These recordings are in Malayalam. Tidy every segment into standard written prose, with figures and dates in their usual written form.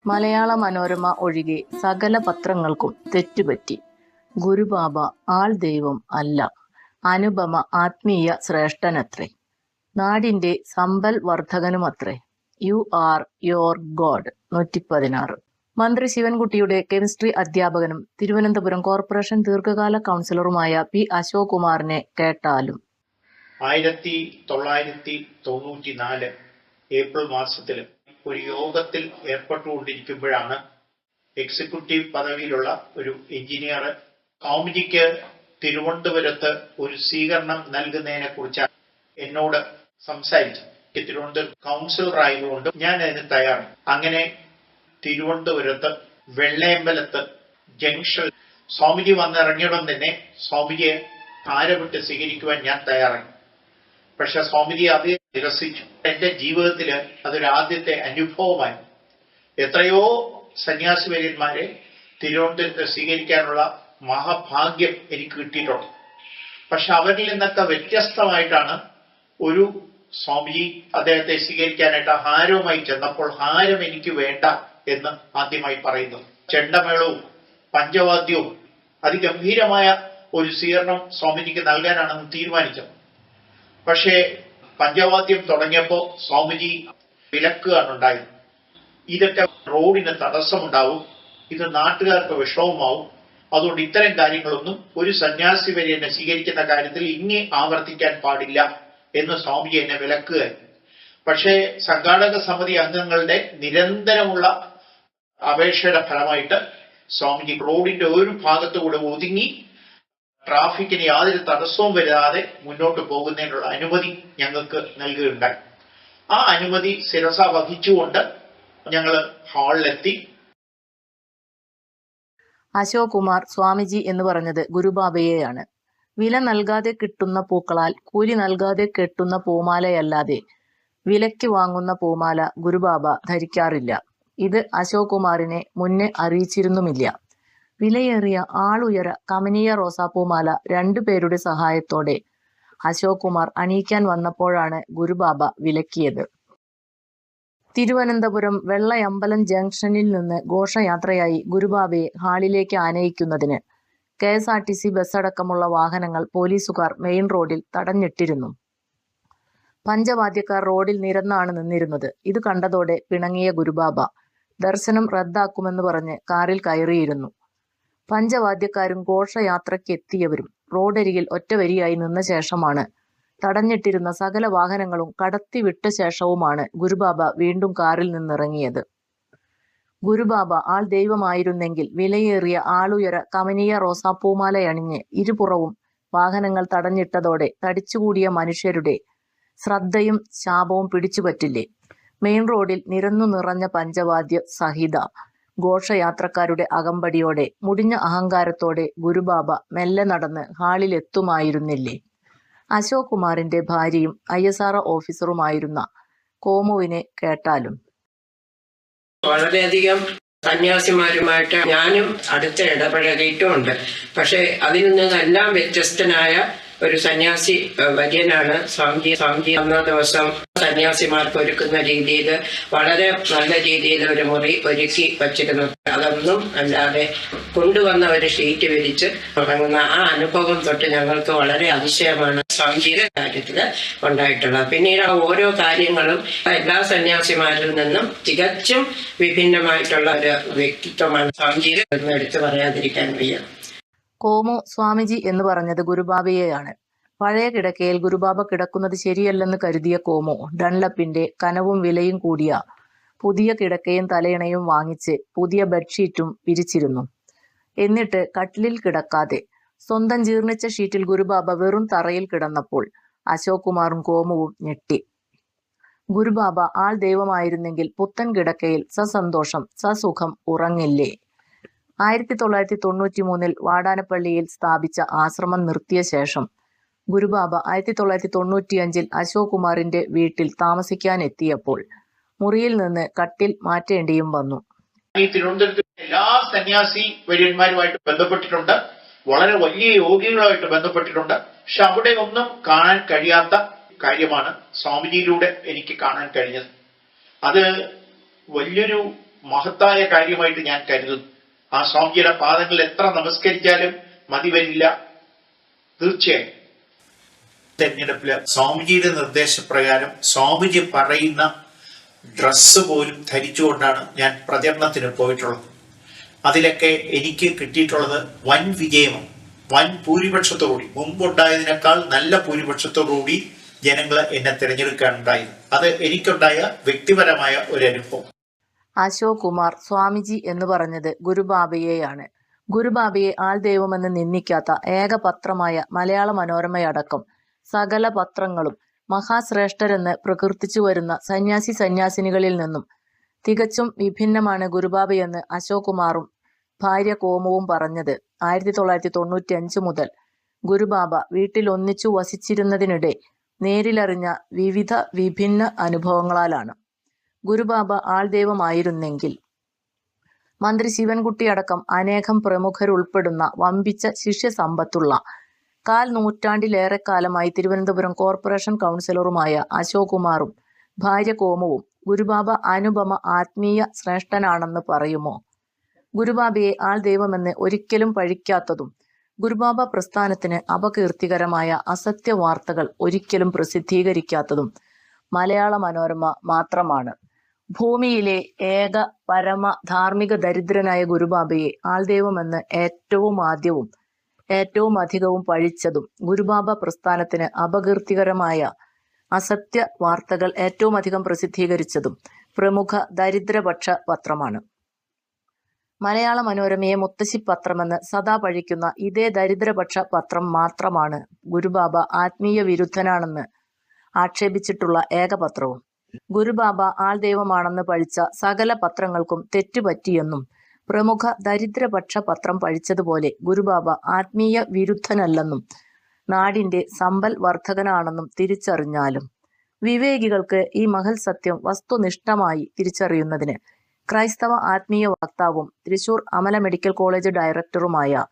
മലയാള മനോരമ ഒഴികെ സകല പത്രങ്ങൾക്കും തെറ്റുപറ്റി. ഗുരുബാബ ആൾ ദൈവം അല്ല, അനുപമ ആത്മീയ ശ്രേഷ്ഠനത്രേ, നാടിന്റെ സമ്പൽ വർദ്ധകനുമത്രേ. You are your god. 116. മന്ത്രി ശിവൻകുട്ടിയുടെ കെമിസ്ട്രി അധ്യാപകനും തിരുവനന്തപുരം കോർപ്പറേഷൻ ദീർഘകാല കൗൺസിലറുമായ പി അശോക് കുമാറിനെ കേട്ടാലും. 1994 ഏപ്രിൽ മാസത്തിൽ ഒരു യോഗത്തിൽ ഏർപ്പെട്ടുകൊണ്ടിരിക്കുമ്പോഴാണ് എക്സിക്യൂട്ടീവ് പദവിയിലുള്ള ഒരു എഞ്ചിനീയർ സ്വാമിജിക്ക് തിരുവനന്തപുരത്ത് ഒരു സ്വീകരണം നൽകുന്നതിനെ കുറിച്ച് എന്നോട് സംസാരിച്ചു. തിരുവനന്തപുരം കൗൺസിലർ ആയതുകൊണ്ട് ഞാൻ അതിന് തയ്യാറാണ്. അങ്ങനെ തിരുവനന്തപുരത്ത് വെള്ളയമ്പലത്ത് ജംഗ്ഷൻ സ്വാമിജി വന്നിറങ്ങിയതും തന്നെ സ്വാമിജിയെ ആരവിട്ട് സ്വീകരിക്കുവാൻ ഞാൻ തയ്യാറായി. പക്ഷെ സ്വാമിജി അത് നിരസിച്ചു. എന്റെ ജീവിതത്തിൽ അതൊരു ആദ്യത്തെ അനുഭവമായി. എത്രയോ സന്യാസിവര്യന്മാരെ തിരുവനന്തപുരത്ത് സ്വീകരിക്കാനുള്ള മഹാഭാഗ്യം എനിക്ക് കിട്ടിയിട്ടുണ്ട്. പക്ഷെ അവരിൽ നിന്നൊക്കെ വ്യത്യസ്തമായിട്ടാണ് ഒരു സ്വാമിജി അദ്ദേഹത്തെ സ്വീകരിക്കാനായിട്ട് ഹാരവുമായി ചെന്നപ്പോൾ ഹാരം എനിക്ക് വേണ്ട എന്ന് ആദ്യമായി പറയുന്നത്. ചെണ്ടമേളവും പഞ്ചവാദ്യവും അതിഗംഭീരമായ ഒരു സ്വീകരണം സ്വാമിജിക്ക് നൽകാനാണെന്ന് തീരുമാനിച്ചത്. പക്ഷേ പഞ്ചവാദ്യം തുടങ്ങിയപ്പോൾ സ്വാമിജി വിലക്കുകയാണ് ഉണ്ടായത്. ഇതൊക്കെ റോഡിന് തടസ്സമുണ്ടാവും, ഇത് നാട്ടുകാർക്ക് വിഷമമാവും, അതുകൊണ്ട് ഇത്തരം കാര്യങ്ങളൊന്നും ഒരു സന്യാസി വരെ എന്നെ സ്വീകരിക്കുന്ന കാര്യത്തിൽ ഇനി ആവർത്തിക്കാൻ പാടില്ല എന്ന് സ്വാമിജി എന്നെ വിലക്കുകയായിരുന്നു. പക്ഷേ സംഘാടക സമിതി അംഗങ്ങളുടെ നിരന്തരമുള്ള അപേക്ഷയുടെ ഫലമായിട്ട് സ്വാമിജി റോഡിന്റെ ഒരു ഭാഗത്തുകൂടെ ഒതുങ്ങി ട്രാഫിക്കിന് യാതൊരു തടസ്സവും വരാതെ മുന്നോട്ട് പോകുന്നതിനുള്ള അനുമതി ഞങ്ങൾക്ക് നൽകുകയുണ്ടായി. ആ അനുമതി ശിരസ വഹിച്ചുകൊണ്ട് ഞങ്ങൾ ഹാളിലെത്തി. അശോക് കുമാർ സ്വാമിജി എന്ന് പറഞ്ഞത് ഗുരുബാബയെയാണ്. വില നൽകാതെ കിട്ടുന്ന പൂക്കളാൽ കൂലി നൽകാതെ കെട്ടുന്ന പൂമാലയല്ലാതെ വിലയ്ക്ക് വാങ്ങുന്ന പൂമാല ഗുരുബാബ ധരിക്കാറില്ല. ഇത് അശോക് കുമാറിനെ മുന്നേ അറിയിച്ചിരുന്നുമില്ല. വിലയേറിയ ആളുയര കമനീയ റോസാപ്പൂമാല 2 പേരുടെ സഹായത്തോടെ അശോക് കുമാർ അണിയിക്കാൻ വന്നപ്പോഴാണ് ഗുരുബാബ വിലക്കിയത്. തിരുവനന്തപുരം വെള്ളയമ്പലം ജംഗ്ഷനിൽ നിന്ന് ഘോഷയാത്രയായി ഗുരുബാബയെ ഹാളിലേക്ക് ആനയിക്കുന്നതിന് KSRTC ബസ്സടക്കമുള്ള വാഹനങ്ങൾ പോലീസുകാർ മെയിൻ റോഡിൽ തടഞ്ഞിട്ടിരുന്നു. പഞ്ചവാദ്യക്കാർ റോഡിൽ നിരന്നാണ് നിന്നിരുന്നത്. ഇത് കണ്ടതോടെ പിണങ്ങിയ ഗുരുബാബ ദർശനം റദ്ദാക്കുമെന്ന് പറഞ്ഞ് കാറിൽ കയറിയിരുന്നു. പഞ്ചവാദ്യക്കാരും ഘോഷയാത്രയ്ക്കെത്തിയവരും റോഡരികിൽ ഒറ്റവരിയായി നിന്ന ശേഷമാണ് തടഞ്ഞിട്ടിരുന്ന സകല വാഹനങ്ങളും കടത്തിവിട്ട ശേഷവുമാണ് ഗുരുബാബ വീണ്ടും കാറിൽ നിന്നിറങ്ങിയത്. ഗുരുബാബ ആൾ ദൈവമായിരുന്നെങ്കിൽ വിലയേറിയ ആളുയര കമനീയ റോസാപ്പൂമാലയണിഞ്ഞ് ഇരുപുറവും വാഹനങ്ങൾ തടഞ്ഞിട്ടതോടെ തടിച്ചുകൂടിയ മനുഷ്യരുടെ ശ്രദ്ധയും ശാപവും പിടിച്ചുപറ്റില്ലേ. മെയിൻ റോഡിൽ നിരന്നു നിറഞ്ഞ പഞ്ചവാദ്യ സഹിത ഘോഷയാത്രക്കാരുടെ അകമ്പടിയോടെ മുടിഞ്ഞ അഹങ്കാരത്തോടെ ഗുരുബാബ മെല്ലെ നടന്ന് ഹാളിലെത്തുമായിരുന്നില്ലേ. അശോക് കുമാറിന്റെ ഭാര്യയും ISR ഓഫീസറുമായിരുന്ന കോമുവിനെ കേട്ടാലും. വളരെയധികം സന്യാസിമാരുമായിട്ട് ഞാനും അടുത്ത് ഇടപഴകിയിട്ടുമുണ്ട്. പക്ഷെ അതിൽ നിന്നെല്ലാം വ്യത്യസ്തനായ ഒരു സന്യാസി വര്യനാണ് സ്വാമിജി. സ്വാമിജി അന്ന ദിവസം സന്യാസിമാർക്ക് ഒരുക്കുന്ന രീതിയിൽ വളരെ നല്ല രീതിയിൽ ഒരു മുറി ഒരുക്കി വച്ചിരുന്നു. അതൊന്നും അല്ലാതെ കൊണ്ടുവന്ന ഒരു ഷീറ്റ് വിരിച്ച് തുടങ്ങുന്ന ആ അനുഭവം തൊട്ട് ഞങ്ങൾക്ക് വളരെ അതിശയമാണ് സ്വാമിജിയുടെ കാര്യത്തിൽ ഉണ്ടായിട്ടുള്ളത്. പിന്നീട് ഓരോ കാര്യങ്ങളും എല്ലാ സന്യാസിമാരിൽ നിന്നും തികച്ചും വിഭിന്നമായിട്ടുള്ള ഒരു വ്യക്തിത്വമാണ് സ്വാമിജിയിൽ എന്ന് എടുത്തു പറയാതിരിക്കാൻ വയ്യ. കോമു സ്വാമിജി എന്ന് പറഞ്ഞത് ഗുരുബാബയെയാണ്. പഴയ കിടക്കയിൽ ഗുരുബാബ കിടക്കുന്നത് ശരിയല്ലെന്ന് കരുതിയ കോമു ഡൺലപ്പിന്റെ കനവും വിലയും കൂടിയ പുതിയ കിടക്കയും തലയിണയും വാങ്ങിച്ച് പുതിയ ബെഡ്ഷീറ്റും വിരിച്ചിരുന്നു. എന്നിട്ട് കട്ടിലിൽ കിടക്കാതെ സ്വന്തം ജീർണിച്ച ഷീറ്റിൽ ഗുരുബാബ വെറും തറയിൽ കിടന്നപ്പോൾ അശോക് കുമാറും കോമുവും ഞെട്ടി. ഗുരുബാബ ആൾ ദൈവമായിരുന്നെങ്കിൽ പുത്തൻ കിടക്കയിൽ സസന്തോഷം സസുഖം ഉറങ്ങില്ലേ. 1993 വാടാനപ്പള്ളിയിൽ സ്ഥാപിച്ച ആശ്രമം നിർത്തിയ ശേഷം ഗുരുബാബ 1995 അശോക് കുമാറിന്റെ വീട്ടിൽ താമസിക്കാനെത്തിയപ്പോൾ മുറിയിൽ നിന്ന് കട്ടിൽ മാറ്റേണ്ടിയും വന്നു. ഈ തിരുവനന്തപുരത്ത് എല്ലാ സന്യാസി വര്യന്മാരുമായിട്ട് ബന്ധപ്പെട്ടിട്ടുണ്ട്, വളരെ വലിയ യോഗികളുമായിട്ട് ബന്ധപ്പെട്ടിട്ടുണ്ട്. പക്ഷെ അവിടെ ഒന്നും കാണാൻ കഴിയാത്ത കാര്യമാണ് സ്വാമിജിയിലൂടെ എനിക്ക് കാണാൻ കഴിഞ്ഞത്. അത് വലിയൊരു മഹത്തായ കാര്യമായിട്ട് ഞാൻ കരുതുന്നു. ആ സ്വാമിജിയുടെ പാദങ്ങളിൽ എത്ര നമസ്കരിച്ചാലും മതി വരില്ല. തീർച്ചയായും തെരഞ്ഞെടുപ്പില് സ്വാമിജിയുടെ നിർദ്ദേശപ്രകാരം സ്വാമിജി പറയുന്ന ഡ്രസ്സ് പോലും ധരിച്ചുകൊണ്ടാണ് ഞാൻ പ്രചരണത്തിന് പോയിട്ടുള്ളത്. അതിലൊക്കെ എനിക്ക് കിട്ടിയിട്ടുള്ളത് വൻ വിജയമാണ്. വൻ ഭൂരിപക്ഷത്തോടുകൂടി, മുമ്പുണ്ടായതിനേക്കാൾ നല്ല ഭൂരിപക്ഷത്തോടുകൂടി ജനങ്ങൾ എന്നെ തിരഞ്ഞെടുക്കാനുണ്ടായത്. അത് എനിക്കുണ്ടായ വ്യക്തിപരമായ ഒരു അനുഭവം. അശോക് കുമാർ സ്വാമിജി എന്ന് പറഞ്ഞത് ഗുരുബാബയെയാണ്. ഗുരുബാബയെ ആൾദൈവമെന്ന് നിന്ദിക്കാത്ത ഏക പത്രമായ മലയാള മനോരമയടക്കം സകല പത്രങ്ങളും മഹാശ്രേഷ്ഠരെന്ന് പ്രകീർത്തിച്ചു വരുന്ന സന്യാസിനികളിൽ നിന്നും തികച്ചും വിഭിന്നമാണ് ഗുരുബാബയെന്ന് അശോക് കുമാറും ഭാര്യ കോമുവും പറഞ്ഞത് 1995 മുതൽ ഗുരുബാബ വീട്ടിൽ ഒന്നിച്ചു വസിച്ചിരുന്നതിനിടെ നേരിലറിഞ്ഞ വിവിധ വിഭിന്ന അനുഭവങ്ങളാലാണ്. ഗുരുബാബ ആൾദൈവമായിരുന്നെങ്കിൽ മന്ത്രി ശിവൻകുട്ടി അടക്കം അനേകം പ്രമുഖരുൾപ്പെടുന്ന വമ്പിച്ച ശിഷ്യസമ്പത്തുള്ള 1/4 നൂറ്റാണ്ടിലേറെക്കാലമായി തിരുവനന്തപുരം കോർപ്പറേഷൻ കൗൺസിലറുമായ അശോക് കുമാറും ഭാര്യ കോമുവും ഗുരുബാബ അനുപമ ആത്മീയ ശ്രേഷ്ഠനാണെന്ന് പറയുമോ? ഗുരുബാബയെ ആൾദൈവമെന്ന് ഒരിക്കലും പഴിക്കാത്തതും ഗുരുബാബ പ്രസ്ഥാനത്തിന് അപകീർത്തികരമായ അസത്യ വാർത്തകൾ ഒരിക്കലും പ്രസിദ്ധീകരിക്കാത്തതും മലയാള മനോരമ മാത്രമാണ്. ഭൂമിയിലെ ഏക പരമ ധാർമ്മിക ദരിദ്രനായ ഗുരുബാബയെ ആൾദൈവമെന്ന് ഏറ്റവും ആദ്യവും ഏറ്റവും അധികവും പഴിച്ചതും ഗുരുബാബ പ്രസ്ഥാനത്തിന് അപകീർത്തികരമായ അസത്യ വാർത്തകൾ ഏറ്റവും അധികം പ്രസിദ്ധീകരിച്ചതും പ്രമുഖ ദരിദ്രപക്ഷ പത്രമാണ്. മലയാള മനോരമയെ മുത്തശ്ശിപത്രമെന്ന് സദാ പഴിക്കുന്ന ഇതേ ദരിദ്രപക്ഷ പത്രം മാത്രമാണ് ഗുരുബാബ ആത്മീയ വിരുദ്ധനാണെന്ന് ആക്ഷേപിച്ചിട്ടുള്ള ഏക പത്രവും. ഗുരുബാബ ആൾദൈവമാണെന്ന് പഴിച്ച സകല പത്രങ്ങൾക്കും തെറ്റുപറ്റിയെന്നും പ്രമുഖ ദരിദ്രപക്ഷ പത്രം പഴിച്ചതുപോലെ ഗുരുബാബ ആത്മീയ വിരുദ്ധനല്ലെന്നും നാടിന്റെ സമ്പൽ വർദ്ധകനാണെന്നും തിരിച്ചറിഞ്ഞാലും വിവേകികൾക്ക് ഈ മഹൽ സത്യം വസ്തുനിഷ്ഠമായി തിരിച്ചറിയുന്നതിന് ക്രൈസ്തവ ആത്മീയ വക്താവും തൃശൂർ അമല മെഡിക്കൽ കോളേജ് ഡയറക്ടറുമായ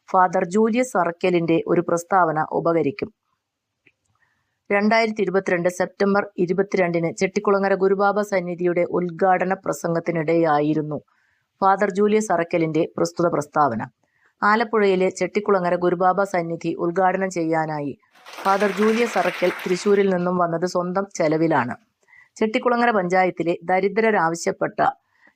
ഫാദർ ജൂലിയസ് അറക്കലിന്റെ ഒരു പ്രസ്താവന ഉപകരിക്കും. 2022 സെപ്റ്റംബർ 22 ചെട്ടിക്കുളങ്ങര ഗുരുബാബ സന്നിധിയുടെ ഉദ്ഘാടന പ്രസംഗത്തിനിടെയായിരുന്നു ഫാദർ ജൂലിയസ് അറക്കലിന്റെ പ്രസ്തുത പ്രസ്താവന. ആലപ്പുഴയിലെ ചെട്ടിക്കുളങ്ങര ഗുരുബാബ സന്നിധി ഉദ്ഘാടനം ചെയ്യാനായി ഫാദർ ജൂലിയസ് അറക്കൽ തൃശൂരിൽ നിന്നും വന്നത് സ്വന്തം ചെലവിലാണ്. ചെട്ടിക്കുളങ്ങര പഞ്ചായത്തിലെ ദരിദ്രരാവശ്യപ്പെട്ട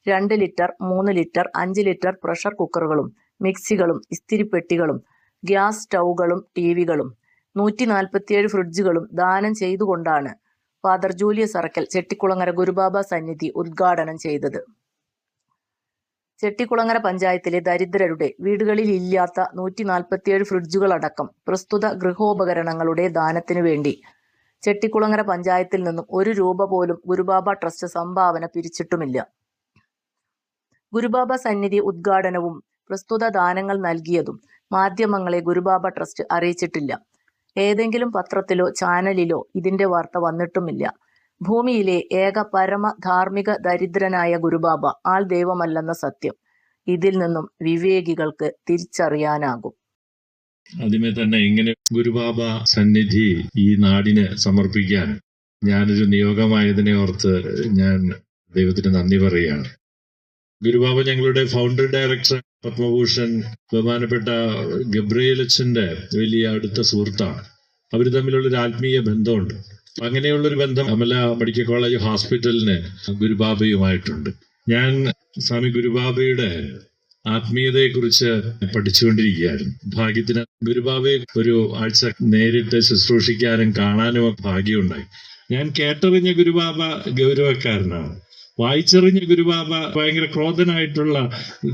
2 ലിറ്റർ, 3 ലിറ്റർ, 5 ലിറ്റർ പ്രഷർ കുക്കറുകളും മിക്സികളും ഇസ്തിരിപ്പെട്ടികളും ഗ്യാസ് സ്റ്റൗകളും ടിവികളും 147 ഫ്രിഡ്ജുകളും ദാനം ചെയ്തുകൊണ്ടാണ് ഫാദർ ജൂലിയസ് അറക്കൽ ചെട്ടിക്കുളങ്ങര ഗുരുബാബ സന്നിധി ഉദ്ഘാടനം ചെയ്തത്. ചെട്ടിക്കുളങ്ങര പഞ്ചായത്തിലെ ദരിദ്രരുടെ വീടുകളിൽ ഇല്ലാത്ത 147 ഫ്രിഡ്ജുകളടക്കം പ്രസ്തുത ഗൃഹോപകരണങ്ങളുടെ ദാനത്തിനു വേണ്ടി ചെട്ടിക്കുളങ്ങര പഞ്ചായത്തിൽ നിന്നും 1 രൂപ പോലും ഗുരുബാബ ട്രസ്റ്റ് സംഭാവന പിരിച്ചിട്ടുമില്ല. ഗുരുബാബ സന്നിധി ഉദ്ഘാടനവും പ്രസ്തുത ദാനങ്ങൾ നൽകിയതും മാധ്യമങ്ങളെ ഗുരുബാബ ട്രസ്റ്റ് അറിയിച്ചിട്ടില്ല. ഏതെങ്കിലും പത്രത്തിലോ ചാനലിലോ ഇതിന്റെ വാർത്ത വന്നിട്ടുമില്ല. ഭൂമിയിലെ ഏക പരമ ധാർമ്മിക ദരിദ്രനായ ഗുരുബാബ ആൾ ദൈവമല്ലെന്ന സത്യം ഇതിൽ നിന്നും വിവേകികൾക്ക് തിരിച്ചറിയാനാകും. ആദ്യമേ തന്നെ ഇങ്ങനെ ഗുരുബാബ സന്നിധി ഈ നാടിന് സമർപ്പിക്കാൻ ഞാനൊരു നിയോഗമായതിനെ ഓർത്ത് ഞാൻ ദൈവത്തിന് നന്ദി പറയുകയാണ്. ഗുരുബാബ ഞങ്ങളുടെ ഫൗണ്ടർ ഡയറക്ടർ പത്മഭൂഷൺ ബഹുമാനപ്പെട്ട ഗബ്രിയേൽ അച്ഛന്റെ വലിയ അടുത്ത സുഹൃത്താണ്. അവർ തമ്മിലുള്ളൊരു ആത്മീയ ബന്ധമുണ്ട്. അങ്ങനെയുള്ളൊരു ബന്ധം അമല മെഡിക്കൽ കോളേജ് ഹോസ്പിറ്റലിന് ഗുരുബാബയുമായിട്ടുണ്ട്. ഞാൻ സ്വാമി ഗുരുബാബയുടെ ആത്മീയതയെക്കുറിച്ച് പഠിച്ചുകൊണ്ടിരിക്കുകയായിരുന്നു. ഭാഗ്യത്തിന് ഗുരുബാബയെ ഒരു ആഴ്ച നേരിട്ട് ശുശ്രൂഷിക്കാനും കാണാനും ഭാഗ്യമുണ്ടായി. ഞാൻ കേട്ടറിഞ്ഞ ഗുരുബാബ ഗൗരവക്കാരനാണ്. വായിച്ചറിഞ്ഞ ഗുരുബാബ ഭയങ്കര ക്രോധനായിട്ടുള്ള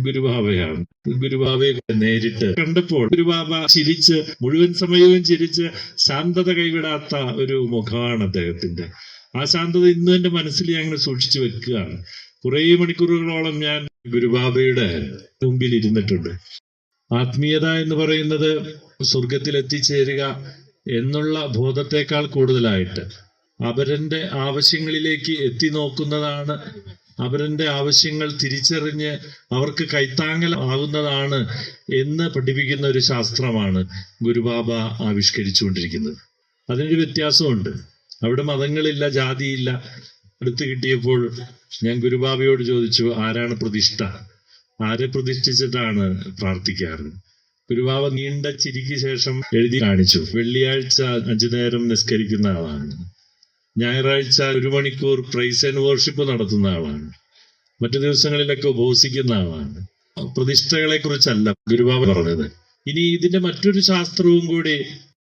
ഗുരുബാബയാണ്. ഗുരുബാബയെ നേരിട്ട് കണ്ടപ്പോൾ ഗുരുബാബ ചിരിച്ച്, മുഴുവൻ സമയവും ചിരിച്ച്, ശാന്തത കൈവിടാത്ത ഒരു മുഖമാണ് അദ്ദേഹത്തിന്റെ. ആ ശാന്തത ഇന്നും എന്റെ മനസ്സിൽ ഞാൻ അങ്ങനെ സൂക്ഷിച്ചു വെക്കുകയാണ്. കുറേ മണിക്കൂറുകളോളം ഞാൻ ഗുരുബാബയുടെ മുമ്പിൽ ഇരുന്നിട്ടുണ്ട്. ആത്മീയത എന്ന് പറയുന്നത് സ്വർഗത്തിൽ എത്തിച്ചേരുക എന്നുള്ള ബോധത്തെക്കാൾ കൂടുതലായിട്ട് അവരന്റെ ആവശ്യങ്ങളിലേക്ക് എത്തി നോക്കുന്നതാണ്, അവരന്റെ ആവശ്യങ്ങൾ തിരിച്ചറിഞ്ഞ് അവർക്ക് കൈത്താങ്ങൽ ആകുന്നതാണ് എന്ന് പഠിപ്പിക്കുന്ന ഒരു ശാസ്ത്രമാണ് ഗുരുബാബ ആവിഷ്കരിച്ചുകൊണ്ടിരിക്കുന്നത്. അതിനൊരു വ്യത്യാസമുണ്ട്. അവിടെ മതങ്ങളില്ല, ജാതിയില്ല, അടുത്ത് കിട്ടിയപ്പോൾ ഞാൻ ഗുരുബാബയോട് ചോദിച്ചു, ആരാണ് പ്രതിഷ്ഠ, ആരെ പ്രതിഷ്ഠിച്ചിട്ടാണ് പ്രാർത്ഥിക്കാറ്? ഗുരുബാബ നീണ്ട ചിരിക്ക് ശേഷം എഴുതി കാണിച്ചു, വെള്ളിയാഴ്ച 5 നേരം നിസ്കരിക്കുന്ന ആളാണ്, ഞായറാഴ്ച 1 മണിക്കൂർ പ്രൈസ് ആൻഡ് വർഷിപ്പ് നടത്തുന്ന ആളാണ്, മറ്റു ദിവസങ്ങളിലൊക്കെ ഉപവസിക്കുന്ന ആളാണ്. പ്രതിഷ്ഠകളെ കുറിച്ചല്ല ഗുരുബാബ പറഞ്ഞത്. ഇനി ഇതിന്റെ മറ്റൊരു ശാസ്ത്രവും കൂടി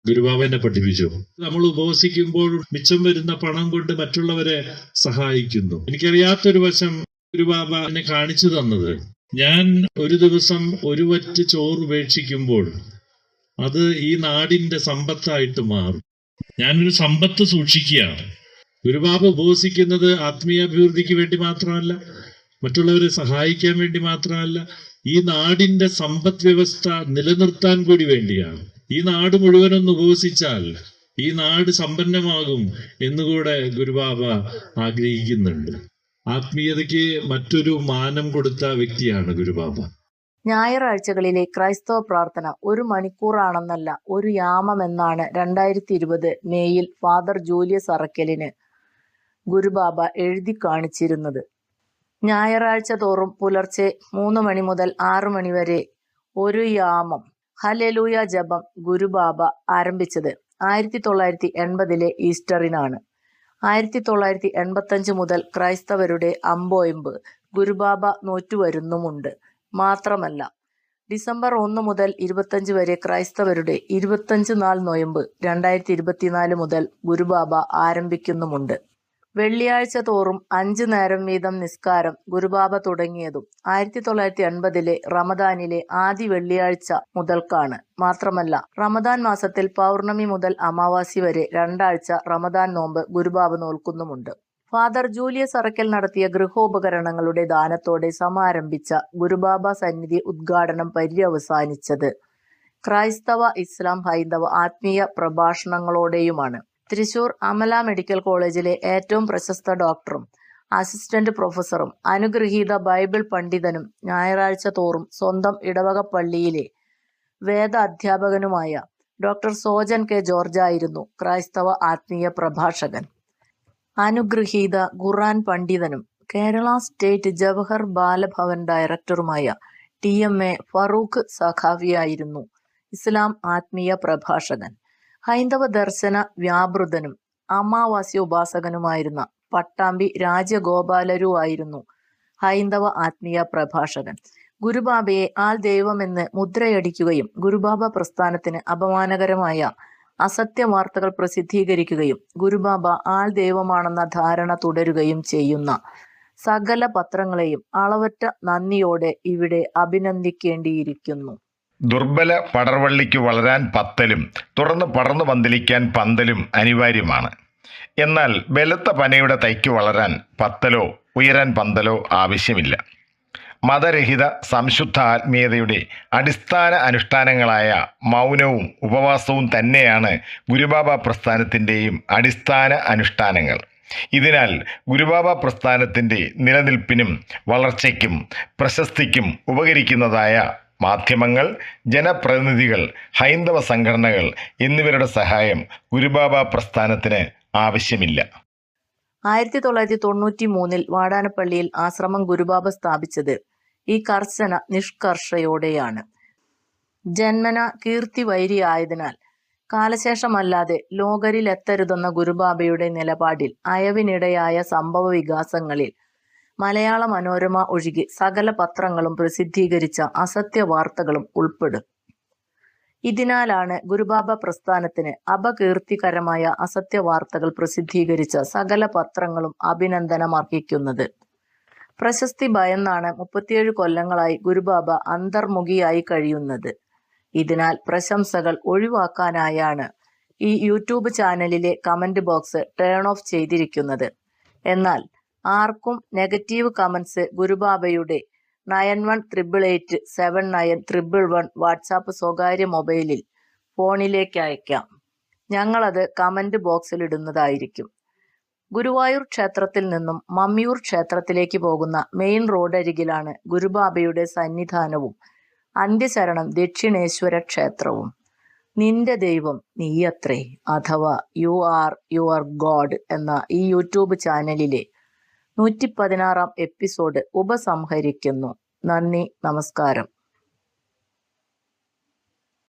ഗുരുബാബ എന്നെ പഠിപ്പിച്ചു. നമ്മൾ ഉപവസിക്കുമ്പോൾ മിച്ചം വരുന്ന പണം കൊണ്ട് മറ്റുള്ളവരെ സഹായിക്കുന്നു. എനിക്കറിയാത്തൊരു വശം ഗുരുബാബ എന്നെ കാണിച്ചു തന്നത്, ഞാൻ ഒരു ദിവസം ഒരു വറ്റ് ചോറ് ഉപേക്ഷിക്കുമ്പോൾ അത് ഈ നാടിന്റെ സമ്പത്തായിട്ട് മാറും. ഞാനൊരു സമ്പത്ത് സൂക്ഷിക്കുകയാണ്. ഗുരുബാബ ഉപവസിക്കുന്നത് ആത്മീയാഭിവൃദ്ധിക്ക് വേണ്ടി മാത്രമല്ല, മറ്റുള്ളവരെ സഹായിക്കാൻ വേണ്ടി മാത്രമല്ല, ഈ നാടിന്റെ സമ്പദ് വ്യവസ്ഥ നിലനിർത്താൻ കൂടി വേണ്ടിയാണ്. ഈ നാട് മുഴുവനൊന്ന് ഉപവസിച്ചാൽ ഈ നാട് സമ്പന്നമാകും എന്നുകൂടെ ഗുരുബാബ ആഗ്രഹിക്കുന്നുണ്ട്. ആത്മീയതയ്ക്ക് മറ്റൊരു മാനം കൊടുത്ത വ്യക്തിയാണ് ഗുരുബാബ. ഞായറാഴ്ചകളിലെ ക്രൈസ്തവ പ്രാർത്ഥന 1 മണിക്കൂറാണെന്നല്ല, ഒരു യാമമെന്നാണ് 2020 മേയിൽ ഫാദർ ജൂലിയസ് അറക്കലിന് ഗുരുബാബ എഴുതി കാണിച്ചിരുന്നത്. ഞായറാഴ്ച തോറും പുലർച്ചെ 3 മണി മുതൽ 6 മണി വരെ ഒരു യാമം ഹല്ലേലൂയ ജപം ഗുരുബാബ ആരംഭിച്ചത് 1980 ഈസ്റ്ററിനാണ്. 1985 മുതൽ ക്രൈസ്തവരുടെ അമ്പോയമ്പ് ഗുരുബാബ നോറ്റുവരുന്നുമുണ്ട്. മാത്രമല്ല, ഡിസംബർ 1 മുതൽ 25 വരെ ക്രൈസ്തവരുടെ 25 നാൾ നൊയമ്പ് 2024 മുതൽ ഗുരുബാബ ആരംഭിക്കുന്നുമുണ്ട്. വെള്ളിയാഴ്ച തോറും 5 നേരം വീതം നിസ്കാരം ഗുരുബാബ തുടങ്ങിയതും 1980 റമദാനിലെ ആദ്യ വെള്ളിയാഴ്ച മുതൽക്കാണ്. മാത്രമല്ല, റമദാൻ മാസത്തിൽ പൗർണമി മുതൽ അമാവാസി വരെ 2 ആഴ്ച റമദാൻ നോമ്പ് ഗുരുബാബ നോൽക്കുന്നുമുണ്ട്. ഫാദർ ജൂലിയസ് അറക്കൽ നടത്തിയ ഗൃഹോപകരണങ്ങളുടെ ദാനത്തോടെ സമാരംഭിച്ച ഗുരുബാബ സന്നിധി ഉദ്ഘാടനം പര്യവസാനിച്ചത് ക്രൈസ്തവ, ഇസ്ലാം, ഹൈന്ദവ ആത്മീയ പ്രഭാഷണങ്ങളോടെയുമാണ്. തൃശൂർ അമല മെഡിക്കൽ കോളേജിലെ ഏറ്റവും പ്രശസ്ത ഡോക്ടറും അസിസ്റ്റന്റ് പ്രൊഫസറും അനുഗ്രഹീത ബൈബിൾ പണ്ഡിതനും ഞായറാഴ്ച തോറും സ്വന്തം ഇടവക പള്ളിയിലെ വേദ അധ്യാപകനുമായ ഡോക്ടർ സോജൻ കെ ജോർജായിരുന്നു ക്രൈസ്തവ ആത്മീയ പ്രഭാഷകൻ. അനുഗ്രഹീത ഖുർആൻ പണ്ഡിതനും കേരള സ്റ്റേറ്റ് ജവഹർ ബാലഭവൻ ഡയറക്ടറുമായ TMA ഫറൂഖ് സഖാഫിയായിരുന്നു ഇസ്ലാം ആത്മീയ പ്രഭാഷകൻ. ഹൈന്ദവ ദർശന വ്യാപൃതനും അമാവാസ്യ ഉപാസകനുമായിരുന്ന പട്ടാമ്പി രാജഗോപാലരുവായിരുന്നു ഹൈന്ദവ ആത്മീയ പ്രഭാഷകൻ. ഗുരുബാബയെ ആൾ ദൈവമെന്ന് മുദ്രയടിക്കുകയും ഗുരുബാബ പ്രസ്ഥാനത്തിന് അപമാനകരമായ അസത്യ വാർത്തകൾ പ്രസിദ്ധീകരിക്കുകയും ഗുരുബാബ ആൾ ദൈവമാണെന്ന ധാരണ തുടരുകയും ചെയ്യുന്ന സകല പത്രങ്ങളെയും അളവറ്റ നന്ദിയോടെ ഇവിടെ അഭിനന്ദിക്കേണ്ടിയിരിക്കുന്നു. ദുർബല പടർവള്ളിക്ക് വളരാൻ പത്തലും തുടർന്ന് പടർന്നു പന്തലിക്കാൻ പന്തലും അനിവാര്യമാണ്. എന്നാൽ ബലത്ത പനയുടെ തൈക്ക് വളരാൻ പത്തലോ ഉയരാൻ പന്തലോ ആവശ്യമില്ല. മതരഹിത സംശുദ്ധ ആത്മീയതയുടെ അടിസ്ഥാന അനുഷ്ഠാനങ്ങളായ മൗനവും ഉപവാസവും തന്നെയാണ് ഗുരുബാബ പ്രസ്ഥാനത്തിൻ്റെയും അടിസ്ഥാന അനുഷ്ഠാനങ്ങൾ. ഇതിനാൽ ഗുരുബാബ പ്രസ്ഥാനത്തിൻ്റെ നിലനിൽപ്പിനും വളർച്ചയ്ക്കും പ്രശസ്തിക്കും ഉപകരിക്കുന്നതായ മാധ്യമങ്ങൾ, ജനപ്രതിനിധികൾ, ഹൈന്ദവ സംഘടനകൾ എന്നിവരുടെ സഹായം ഗുരുബാബ പ്രസ്ഥാനത്തിന് ആവശ്യമില്ല. 1993 വാടാനപ്പള്ളിയിൽ ആശ്രമം ഗുരുബാബ സ്ഥാപിച്ചത് ഈ കർശന നിഷ്കർഷയോടെയാണ്. ജന്മന കീർത്തി വൈരി ആയതിനാൽ കാലശേഷമല്ലാതെ ലോകരിൽ എത്തരുതെന്ന ഗുരുബാബയുടെ നിലപാടിൽ അയവിനിടയായ സംഭവ വികാസങ്ങളിൽ മലയാള മനോരമ ഒഴികെ സകല പത്രങ്ങളും പ്രസിദ്ധീകരിച്ച അസത്യ വാർത്തകളും ഉൾപ്പെടും. ഇതിനാലാണ് ഗുരുബാബ പ്രസ്ഥാനത്തിന് അപകീർത്തികരമായ അസത്യ വാർത്തകൾ പ്രസിദ്ധീകരിച്ച സകല പത്രങ്ങളും അഭിനന്ദനം അർഹിക്കുന്നത്. പ്രശസ്തി ഭയന്നാണ് 37 കൊല്ലങ്ങളായി ഗുരുബാബ അന്തർമുഖിയായി കഴിയുന്നത്. ഇതിനാൽ പ്രശംസകൾ ഒഴിവാക്കാനായാണ് ഈ യൂട്യൂബ് ചാനലിലെ കമന്റ് ബോക്സ് ടേൺ ഓഫ് ചെയ്തിരിക്കുന്നത്. എന്നാൽ ആർക്കും നെഗറ്റീവ് കമന്റ്സ് ഗുരുബാബയുടെ 9188879111 വാട്സാപ്പ് സ്വകാര്യ മൊബൈലിൽ ഫോണിലേക്ക് അയക്കാം. ഞങ്ങളത് കമന്റ് ബോക്സിൽ ഇടുന്നതായിരിക്കും. ഗുരുവായൂർ ക്ഷേത്രത്തിൽ നിന്നും മമ്മിയൂർ ക്ഷേത്രത്തിലേക്ക് പോകുന്ന മെയിൻ റോഡരികിലാണ് ഗുരുബാബയുടെ സന്നിധാനവും അന്ത്യശരണം ദക്ഷിണേശ്വര ക്ഷേത്രവും. നിന്റെ ദൈവം നീയത്രേ അഥവാ യു ആർ യുവർ ഗോഡ് എന്ന ഈ യൂട്യൂബ് ചാനലിലെ 116 എപ്പിസോഡ് ഉപസംഹരിക്കുന്നു. നന്ദി, നമസ്കാരം.